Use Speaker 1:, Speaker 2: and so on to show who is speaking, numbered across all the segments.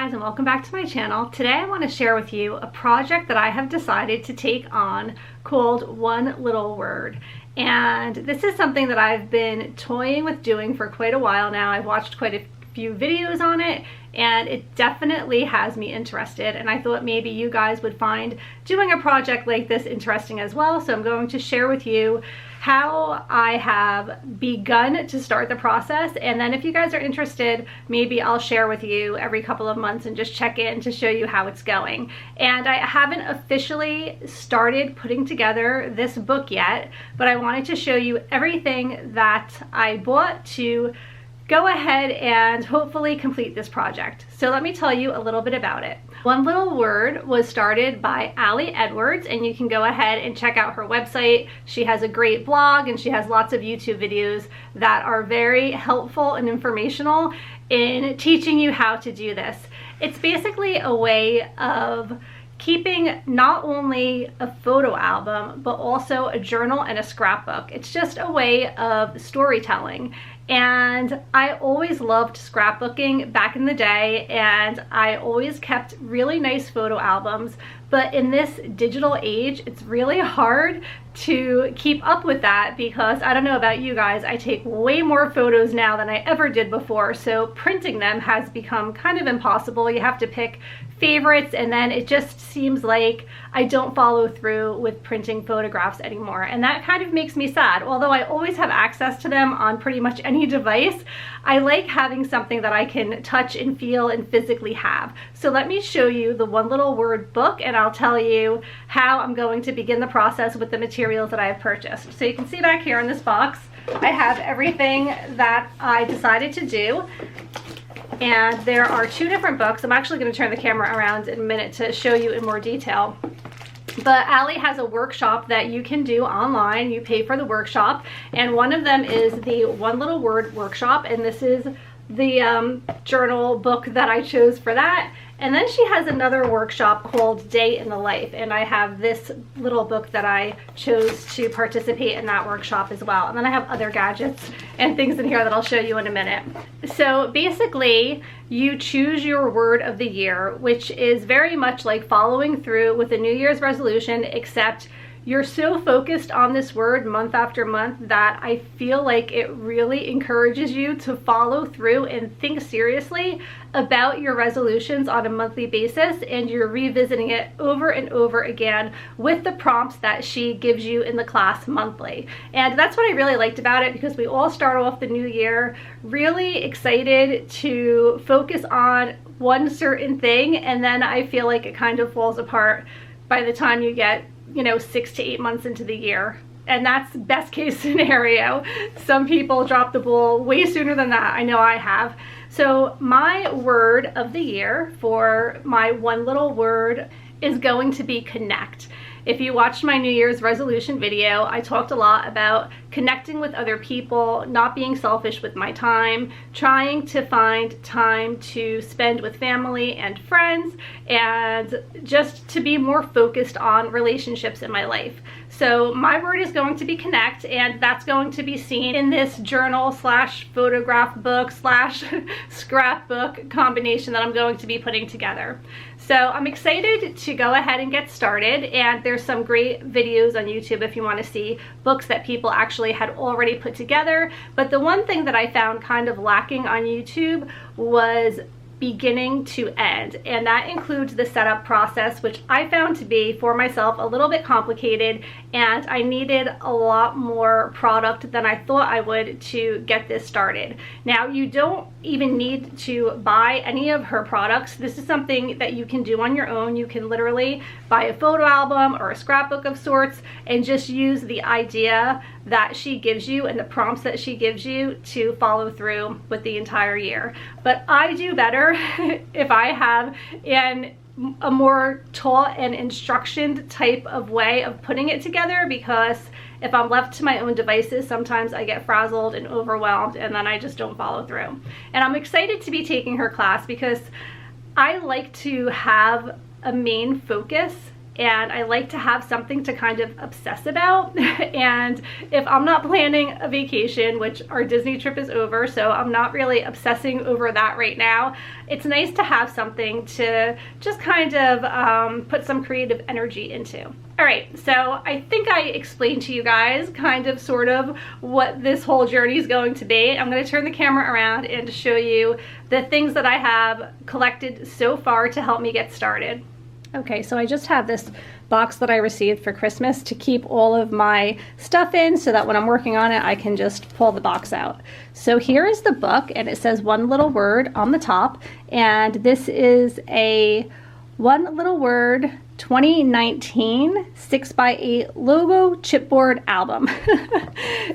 Speaker 1: guys, and welcome back to my channel. Today I want to share with you a project that I have decided to take on called One Little Word. And this is something that I've been toying with doing for quite a while now. I've watched quite a few videos on it and it definitely has me interested, and I thought maybe you guys would find doing a project like this interesting as well. So I'm going to share with you how I have begun to start the process, and then if you guys are interested, maybe I'll share with you every couple of months and just check in to show you how it's going. And I haven't officially started putting together this book yet, but I wanted to show you everything that I bought to go ahead and hopefully complete this project. So let me tell you a little bit about it. One Little Word was started by Allie Edwards, and you can go ahead and check out her website. She has a great blog and she has lots of YouTube videos that are very helpful and informational in teaching you how to do this. It's basically a way of keeping not only a photo album, but also a journal and a scrapbook. It's just a way of storytelling. And I always loved scrapbooking back in the day, and I always kept really nice photo albums. But in this digital age, it's really hard to keep up with that because I don't know about you guys, I take way more photos now than I ever did before. So printing them has become kind of impossible. You have to pick favorites, and then it just seems like I don't follow through with printing photographs anymore. And that kind of makes me sad. Although I always have access to them on pretty much any device, I like having something that I can touch and feel and physically have. So let me show you the One Little Word book, and I'll tell you how I'm going to begin the process with the materials that I have purchased. So you can see back here in this box, I have everything that I decided to do. And there are two different books. I'm actually going to turn the camera around in a minute to show you in more detail. But Allie has a workshop that you can do online. You pay for the workshop, and one of them is the One Little Word workshop, and this is the journal book that I chose for that. And then she has another workshop called Day in the Life, and I have this little book that I chose to participate in that workshop as well. And then I have other gadgets and things in here that I'll show you in a minute. So basically, you choose your word of the year, which is very much like following through with a New Year's resolution, except you're so focused on this word month after month that I feel like it really encourages you to follow through and think seriously about your resolutions on a monthly basis, and you're revisiting it over and over again with the prompts that she gives you in the class monthly. And that's what I really liked about it, because we all start off the new year really excited to focus on one certain thing, and then I feel like it kind of falls apart by the time you get 6 to 8 months into the year. And that's best case scenario. Some people drop the ball way sooner than that. I know I have. So my word of the year for my One Little Word is going to be connect. If you watched my New Year's resolution video, I talked a lot about connecting with other people, not being selfish with my time, trying to find time to spend with family and friends, and just to be more focused on relationships in my life. So my word is going to be connect, and that's going to be seen in this journal slash photograph book slash scrapbook combination that I'm going to be putting together. So I'm excited to go ahead and get started, and there's some great videos on YouTube if you want to see books that people actually had already put together. But the one thing that I found kind of lacking on YouTube was beginning to end, and that includes the setup process, which I found to be for myself a little bit complicated, and I needed a lot more product than I thought I would to get this started. Now, you don't even need to buy any of her products. This is something that you can do on your own. You can literally buy a photo album or a scrapbook of sorts and just use the idea that she gives you and the prompts that she gives you to follow through with the entire year. But I do better if I have a more taught and instructioned type of way of putting it together, because if I'm left to my own devices, sometimes I get frazzled and overwhelmed, and then I just don't follow through. And I'm excited to be taking her class because I like to have a main focus and I like to have something to kind of obsess about. And if I'm not planning a vacation, which our Disney trip is over, so I'm not really obsessing over that right now, it's nice to have something to just kind of put some creative energy into. All right, so I think I explained to you guys kind of sort of what this whole journey is going to be. I'm going to turn the camera around and show you the things that I have collected so far to help me get started. Okay, so I just have this box that I received for Christmas to keep all of my stuff in so that when I'm working on it, I can just pull the box out. So here is the book, and it says One Little Word on the top, and this is a One Little Word 2019 6x8 logo chipboard album.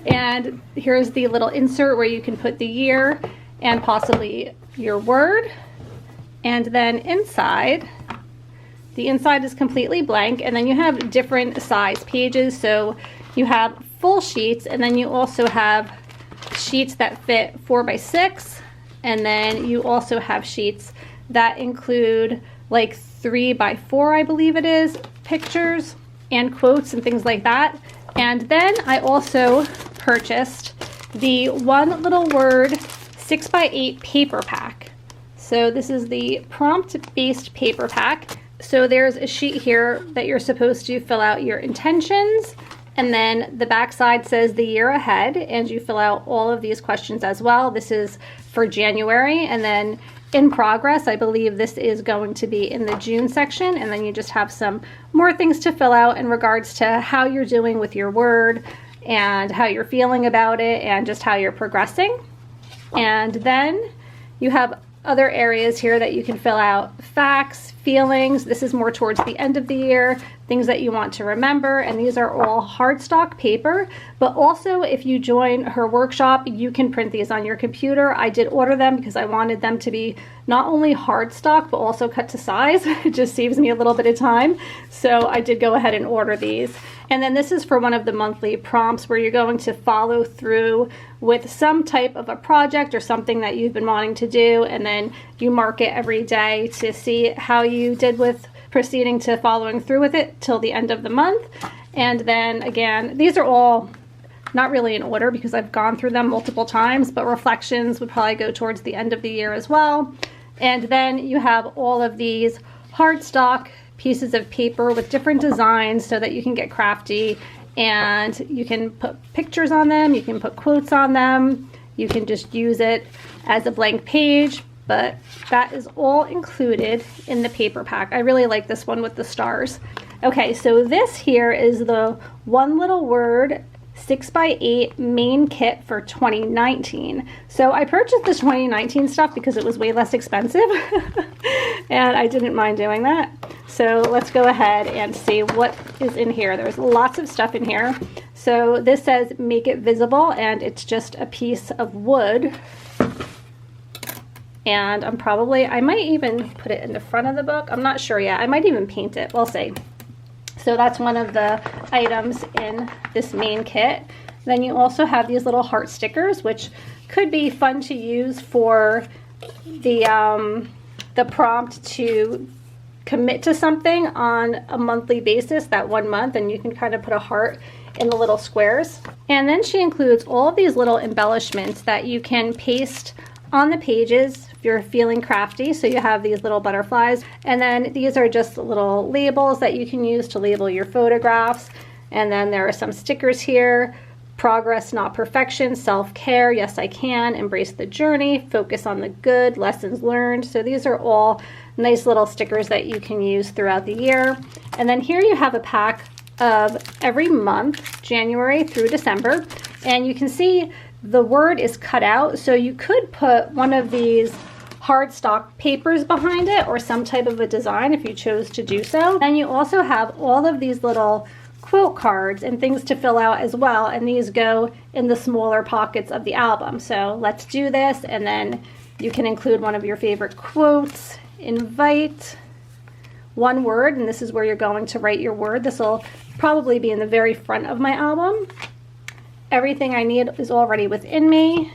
Speaker 1: And here's the little insert where you can put the year and possibly your word. And then inside, the inside is completely blank, and then you have different size pages. So you have full sheets, and then you also have sheets that fit 4x6, and then you also have sheets that include like 3x4, I believe it is, pictures and quotes and things like that. And then I also purchased the One Little Word 6x8 paper pack. So this is the prompt-based paper pack. So there's a sheet here that you're supposed to fill out your intentions, and then the back side says the year ahead, and you fill out all of these questions as well. This is for January, and then in progress, I believe this is going to be in the June section, and then you just have some more things to fill out in regards to how you're doing with your word and how you're feeling about it and just how you're progressing. And then you have other areas here that you can fill out facts, feelings. This is more towards the end of the year, things that you want to remember, and these are all hardstock paper. But also, if you join her workshop, you can print these on your computer. I did order them because I wanted them to be not only hardstock but also cut to size. It just saves me a little bit of time, so I did go ahead and order these. And then this is for one of the monthly prompts where you're going to follow through with some type of a project or something that you've been wanting to do, and then you mark it every day to see how you did with proceeding to following through with it till the end of the month. And then again, these are all not really in order because I've gone through them multiple times, but reflections would probably go towards the end of the year as well. And then you have all of these hardstock pieces of paper with different designs so that you can get crafty, and you can put pictures on them, you can put quotes on them, you can just use it as a blank page, but that is all included in the paper pack. I really like this one with the stars. Okay, so this here is the One Little Word 6x8 main kit for 2019. So I purchased this 2019 stuff because it was way less expensive and I didn't mind doing that. So let's go ahead and see what is in here. There's lots of stuff in here. So this says make it visible, and it's just a piece of wood. And I might even put it in the front of the book. I'm not sure yet. I might even paint it. We'll see. So that's one of the items in this main kit. Then you also have these little heart stickers, which could be fun to use for the prompt to commit to something on a monthly basis, that 1 month, and you can kind of put a heart in the little squares. And then she includes all of these little embellishments that you can paste on the pages if you're feeling crafty. So you have these little butterflies, and then these are just little labels that you can use to label your photographs. And then there are some stickers here: progress, not perfection, self-care, yes I can, embrace the journey, focus on the good, lessons learned. So these are all nice little stickers that you can use throughout the year. And then here you have a pack of every month, January through December, and you can see the word is cut out, so you could put one of these hardstock papers behind it or some type of a design if you chose to do so. And you also have all of these little quote cards and things to fill out as well, and these go in the smaller pockets of the album. So let's do this, and then you can include one of your favorite quotes. Invite one word, and this is where you're going to write your word. this will probably be in the very front of my album. Everything I need is already within me.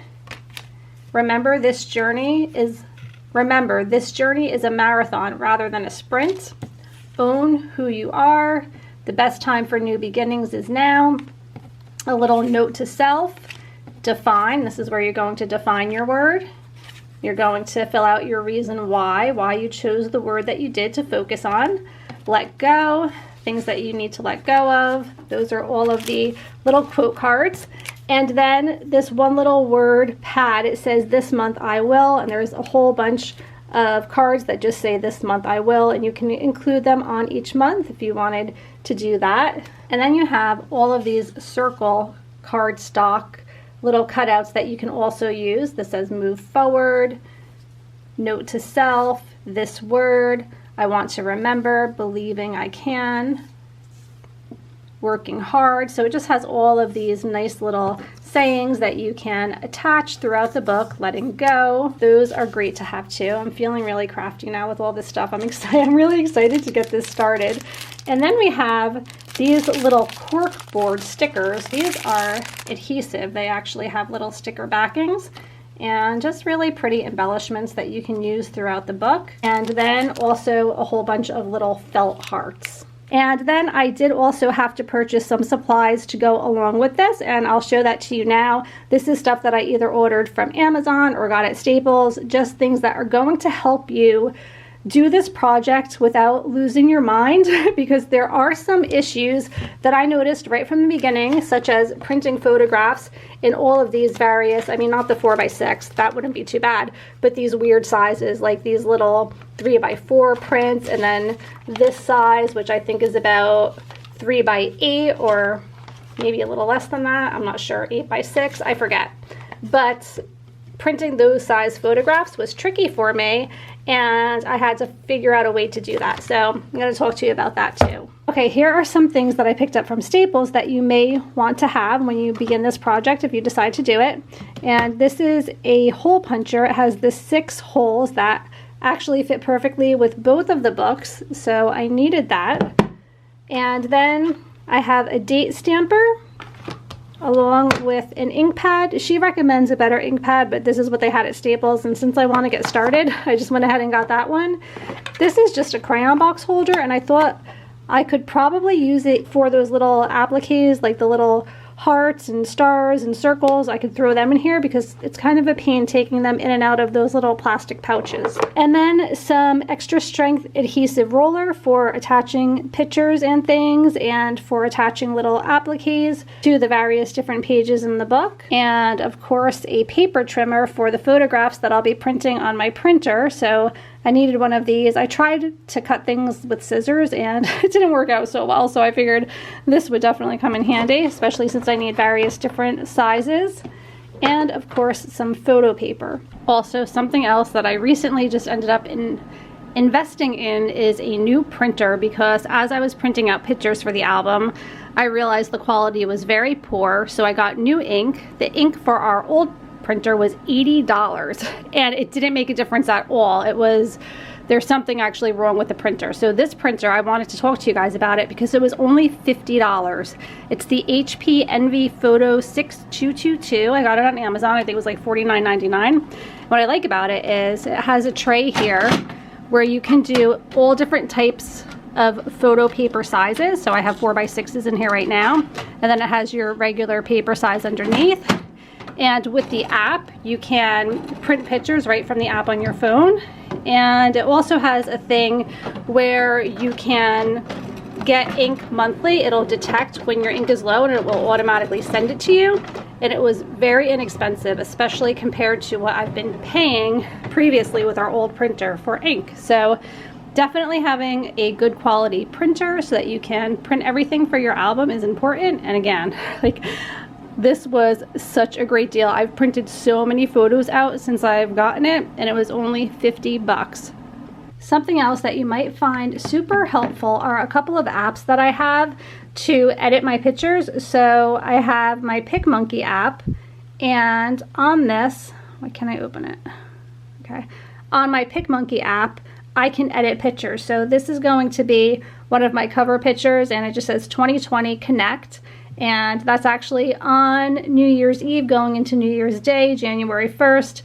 Speaker 1: Remember, this journey is a marathon rather than a sprint. own who you are. The best time for new beginnings is now. A little note to self. Define. This is where you're going to define your word. You're going to fill out your reason why you chose the word that you did to focus on. Let go. Things that you need to let go of. Those are all of the little quote cards. And then this one little word pad, it says this month I will, and there's a whole bunch of cards that just say this month I will, and you can include them on each month if you wanted to do that. And then you have all of these circle cardstock little cutouts that you can also use. This says move forward, note to self, this word, I want to remember, believing I can, working hard. So it just has all of these nice little sayings that you can attach throughout the book. Letting go, those are great to have too. I'm feeling really crafty now with all this stuff. I'm excited. I'm really excited to get this started. And then we have these little cork board stickers. These are adhesive. They actually have little sticker backings and just really pretty embellishments that you can use throughout the book. And then also a whole bunch of little felt hearts. And then I did also have to purchase some supplies to go along with this, and I'll show that to you now. This is stuff that I either ordered from Amazon or got at Staples, just things that are going to help you do this project without losing your mind, because there are some issues that I noticed right from the beginning, such as printing photographs in all of these various, I mean, not the 4x6, that wouldn't be too bad, but these weird sizes, like these little 3x4 prints, and then this size, which I think is about 3x8 or maybe a little less than that, I'm not sure, 8x6, I forget. But printing those size photographs was tricky for me, and I had to figure out a way to do that. So I'm going to talk to you about that too. Okay, here are some things that I picked up from Staples that you may want to have when you begin this project if you decide to do it. And this is a hole puncher. It has the 6 holes that actually fit perfectly with both of the books, so I needed that. And then I have a date stamper along with an ink pad. She recommends a better ink pad, but this is what they had at Staples, and since I want to get started, I just went ahead and got that one. This is just a crayon box holder, and I thought I could probably use it for those little appliques, like the little hearts and stars and circles. I could throw them in here because it's kind of a pain taking them in and out of those little plastic pouches. And then some extra strength adhesive roller for attaching pictures and things, and for attaching little appliques to the various different pages in the book. And of course a paper trimmer for the photographs that I'll be printing on my printer. So I needed one of these. I tried to cut things with scissors and it didn't work out so well, so I figured this would definitely come in handy, especially since I need various different sizes. And of course some photo paper. Also, something else that I recently just ended up investing in is a new printer, because as I was printing out pictures for the album, I realized the quality was very poor, so I got new ink. The ink for our old printer was $80, and it didn't make a difference at all. There's something actually wrong with the printer. So this printer, I wanted to talk to you guys about it because it was only $50. It's the HP Envy Photo 6222. I got it on Amazon. I think it was like $49.99. What I like about it is it has a tray here where you can do all different types of photo paper sizes. So I have 4x6s in here right now, and then it has your regular paper size underneath. And with the app, you can print pictures right from the app on your phone. And it also has a thing where you can get ink monthly. It'll detect when your ink is low and it will automatically send it to you. And it was very inexpensive, especially compared to what I've been paying previously with our old printer for ink. So definitely having a good quality printer so that you can print everything for your album is important. And again, like, this was such a great deal. I've printed so many photos out since I've gotten it, and it was only $50. Something else that you might find super helpful are a couple of apps that I have to edit my pictures. So I have my PicMonkey app, and on this, why can't I open it? Okay. On my PicMonkey app, I can edit pictures. So this is going to be one of my cover pictures, and it just says 2020 Connect. And that's actually on New Year's Eve going into New Year's Day, January 1st.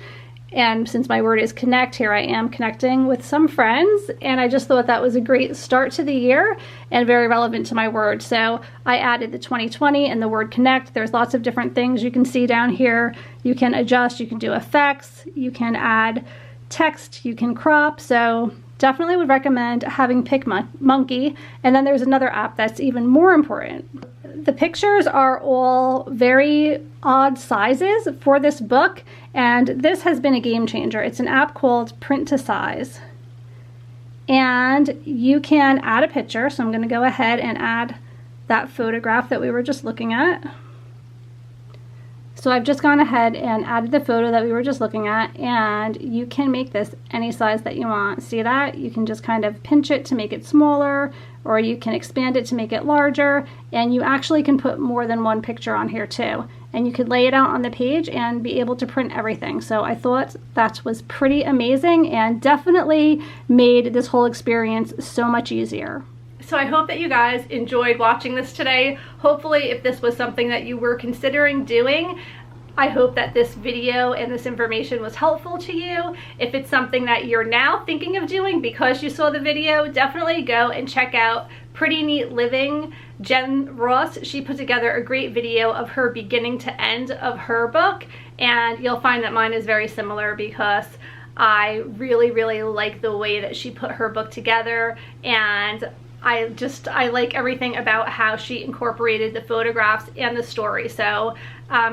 Speaker 1: And since my word is connect, here I am connecting with some friends, and I just thought that was a great start to the year and very relevant to my word. So I added the 2020 and the word connect. There's lots of different things you can see down here. You can adjust, you can do effects, you can add text, you can crop. So definitely would recommend having PicMonkey. And then there's another app that's even more important. The pictures are all very odd sizes for this book, and this has been a game changer. It's an app called Print to Size. And you can add a picture, so I'm going to go ahead and add that photograph that we were just looking at. So I've just gone ahead and added the photo that we were just looking at, and you can make this any size that you want. See that? You can just kind of pinch it to make it smaller, or you can expand it to make it larger, and you actually can put more than one picture on here too. And you could lay it out on the page and be able to print everything. So I thought that was pretty amazing and definitely made this whole experience so much easier. So I hope that you guys enjoyed watching this today. Hopefully, if this was something that you were considering doing, I hope that this video and this information was helpful to you. If it's something that you're now thinking of doing because you saw the video, definitely go and check out Pretty Neat Living. Jen Ross, she put together a great video of her beginning to end of her book, and you'll find that mine is very similar because I really like the way that she put her book together, and I like everything about how she incorporated the photographs and the story. So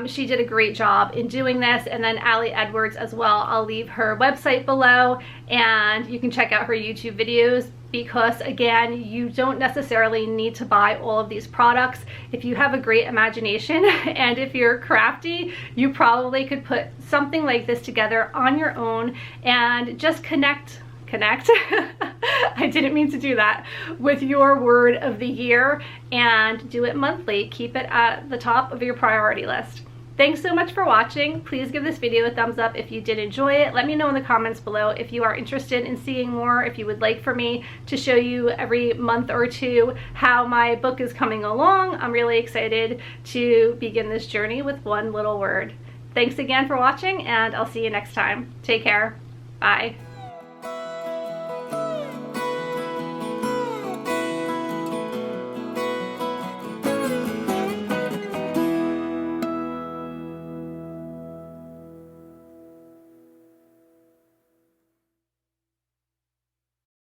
Speaker 1: she did a great job in doing this. And then Allie Edwards as well. I'll leave her website below, and you can check out her YouTube videos, because again, you don't necessarily need to buy all of these products. If you have a great imagination and if you're crafty, you probably could put something like this together on your own and just connect I didn't mean to do that, with your word of the year, and do it monthly. Keep it at the top of your priority list. Thanks so much for watching. Please give this video a thumbs up if you did enjoy it. Let me know in the comments below if you are interested in seeing more, if you would like for me to show you every month or two how my book is coming along. I'm really excited to begin this journey with one little word. Thanks again for watching, and I'll see you next time. Take care. Bye.